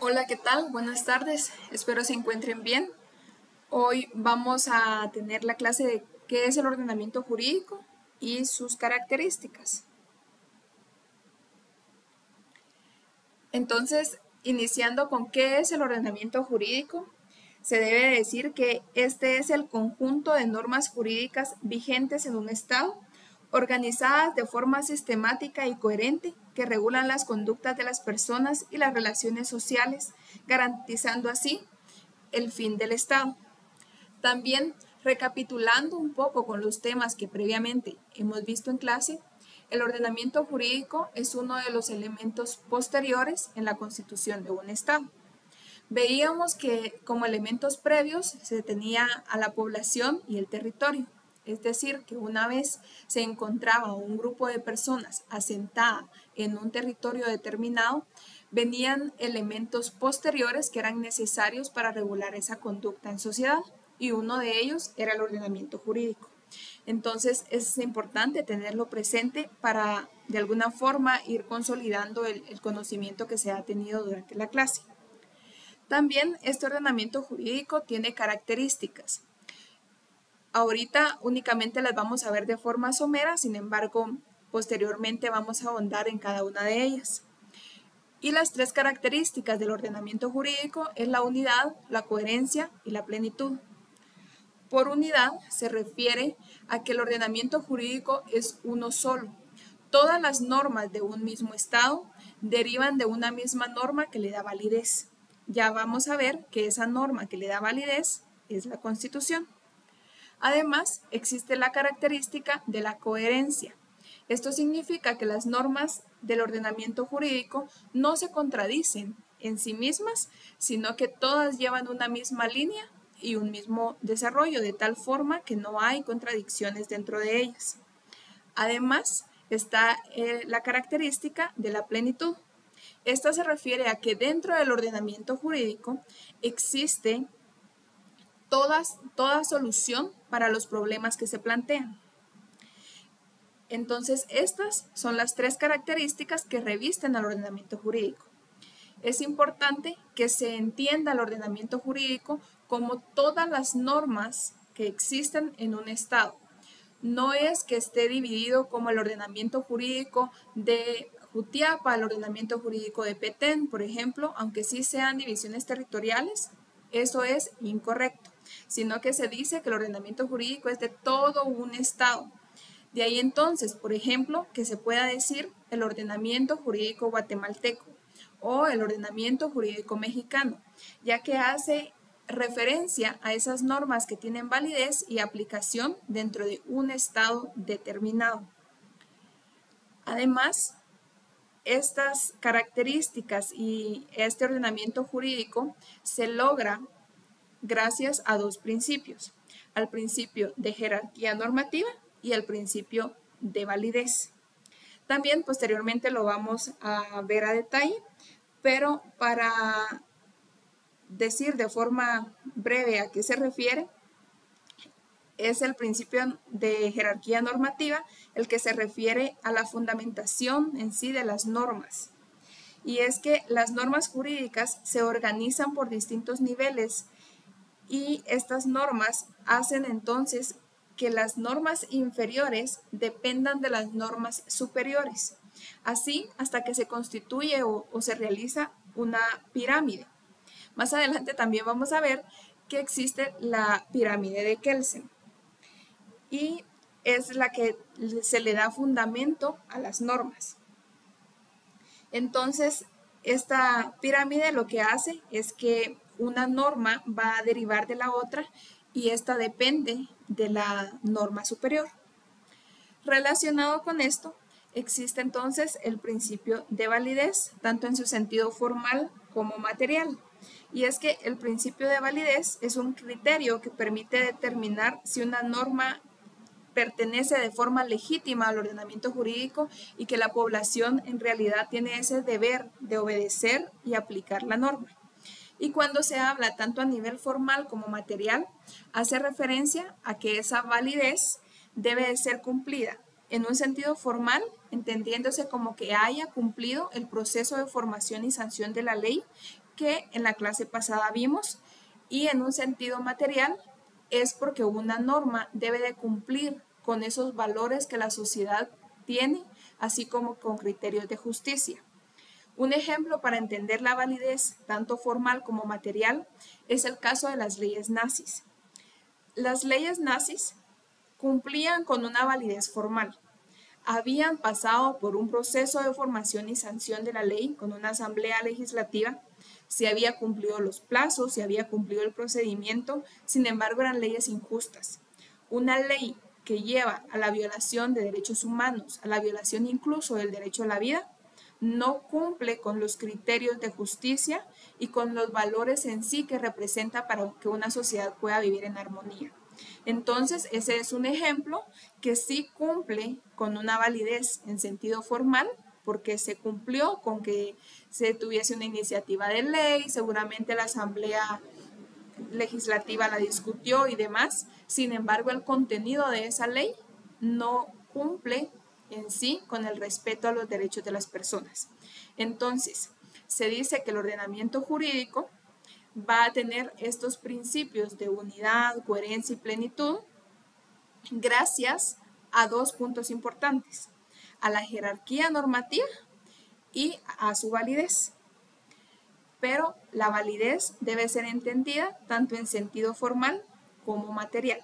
Hola, ¿qué tal? Buenas tardes. Espero se encuentren bien. Hoy vamos a tener la clase de qué es el ordenamiento jurídico y sus características. Entonces, iniciando con qué es el ordenamiento jurídico, se debe decir que este es el conjunto de normas jurídicas vigentes en un Estado, organizadas de forma sistemática y coherente, que regulan las conductas de las personas y las relaciones sociales, garantizando así el fin del Estado. También, recapitulando un poco con los temas que previamente hemos visto en clase, el ordenamiento jurídico es uno de los elementos posteriores en la constitución de un Estado. Veíamos que como elementos previos se tenía a la población y el territorio, es decir, que una vez se encontraba un grupo de personas asentada en un territorio determinado, venían elementos posteriores que eran necesarios para regular esa conducta en sociedad, y uno de ellos era el ordenamiento jurídico. Entonces es importante tenerlo presente para de alguna forma ir consolidando el conocimiento que se ha tenido durante la clase. También este ordenamiento jurídico tiene características. Ahorita únicamente las vamos a ver de forma somera, sin embargo, posteriormente vamos a ahondar en cada una de ellas. Y las tres características del ordenamiento jurídico es la unidad, la coherencia y la plenitud. Por unidad se refiere a que el ordenamiento jurídico es uno solo. Todas las normas de un mismo Estado derivan de una misma norma que le da validez. Ya vamos a ver que esa norma que le da validez es la Constitución. Además, existe la característica de la coherencia. Esto significa que las normas del ordenamiento jurídico no se contradicen en sí mismas, sino que todas llevan una misma línea y un mismo desarrollo, de tal forma que no hay contradicciones dentro de ellas. Además, está la característica de la plenitud. Esta se refiere a que dentro del ordenamiento jurídico existe toda solución para los problemas que se plantean. Entonces, estas son las tres características que revisten al ordenamiento jurídico. Es importante que se entienda el ordenamiento jurídico como todas las normas que existen en un Estado. No es que esté dividido como el ordenamiento jurídico de Jutiapa, el ordenamiento jurídico de Petén, por ejemplo, aunque sí sean divisiones territoriales, eso es incorrecto, sino que se dice que el ordenamiento jurídico es de todo un Estado. De ahí entonces, por ejemplo, que se pueda decir el ordenamiento jurídico guatemalteco o el ordenamiento jurídico mexicano, ya que hace referencia a esas normas que tienen validez y aplicación dentro de un Estado determinado. Además, estas características y este ordenamiento jurídico se logra gracias a dos principios: al principio de jerarquía normativa y al principio de validez. También posteriormente lo vamos a ver a detalle, pero para decir de forma breve a qué se refiere, es el principio de jerarquía normativa el que se refiere a la fundamentación en sí de las normas. Y es que las normas jurídicas se organizan por distintos niveles y estas normas hacen entonces que las normas inferiores dependan de las normas superiores, así hasta que se constituye o se realiza una pirámide. Más adelante también vamos a ver que existe la pirámide de Kelsen y es la que se le da fundamento a las normas. Entonces, esta pirámide lo que hace es que una norma va a derivar de la otra y esta depende de la norma superior. Relacionado con esto, existe entonces el principio de validez, tanto en su sentido formal como material. Y es que el principio de validez es un criterio que permite determinar si una norma pertenece de forma legítima al ordenamiento jurídico y que la población en realidad tiene ese deber de obedecer y aplicar la norma. Y cuando se habla tanto a nivel formal como material, hace referencia a que esa validez debe de ser cumplida en un sentido formal, entendiéndose como que haya cumplido el proceso de formación y sanción de la ley, que en la clase pasada vimos, y en un sentido material es porque una norma debe de cumplir con esos valores que la sociedad tiene, así como con criterios de justicia. Un ejemplo para entender la validez, tanto formal como material, es el caso de las leyes nazis. Las leyes nazis cumplían con una validez formal. Habían pasado por un proceso de formación y sanción de la ley con una asamblea legislativa, se había cumplido los plazos, se había cumplido el procedimiento, sin embargo eran leyes injustas. Una ley que lleva a la violación de derechos humanos, a la violación incluso del derecho a la vida, no cumple con los criterios de justicia y con los valores en sí que representa para que una sociedad pueda vivir en armonía. Entonces, ese es un ejemplo que sí cumple con una validez en sentido formal, porque se cumplió con que se tuviese una iniciativa de ley, seguramente la Asamblea Legislativa la discutió y demás. Sin embargo, el contenido de esa ley no cumple en sí con el respeto a los derechos de las personas. Entonces, se dice que el ordenamiento jurídico va a tener estos principios de unidad, coherencia y plenitud gracias a dos puntos importantes: a la jerarquía normativa y a su validez. Pero la validez debe ser entendida tanto en sentido formal como material.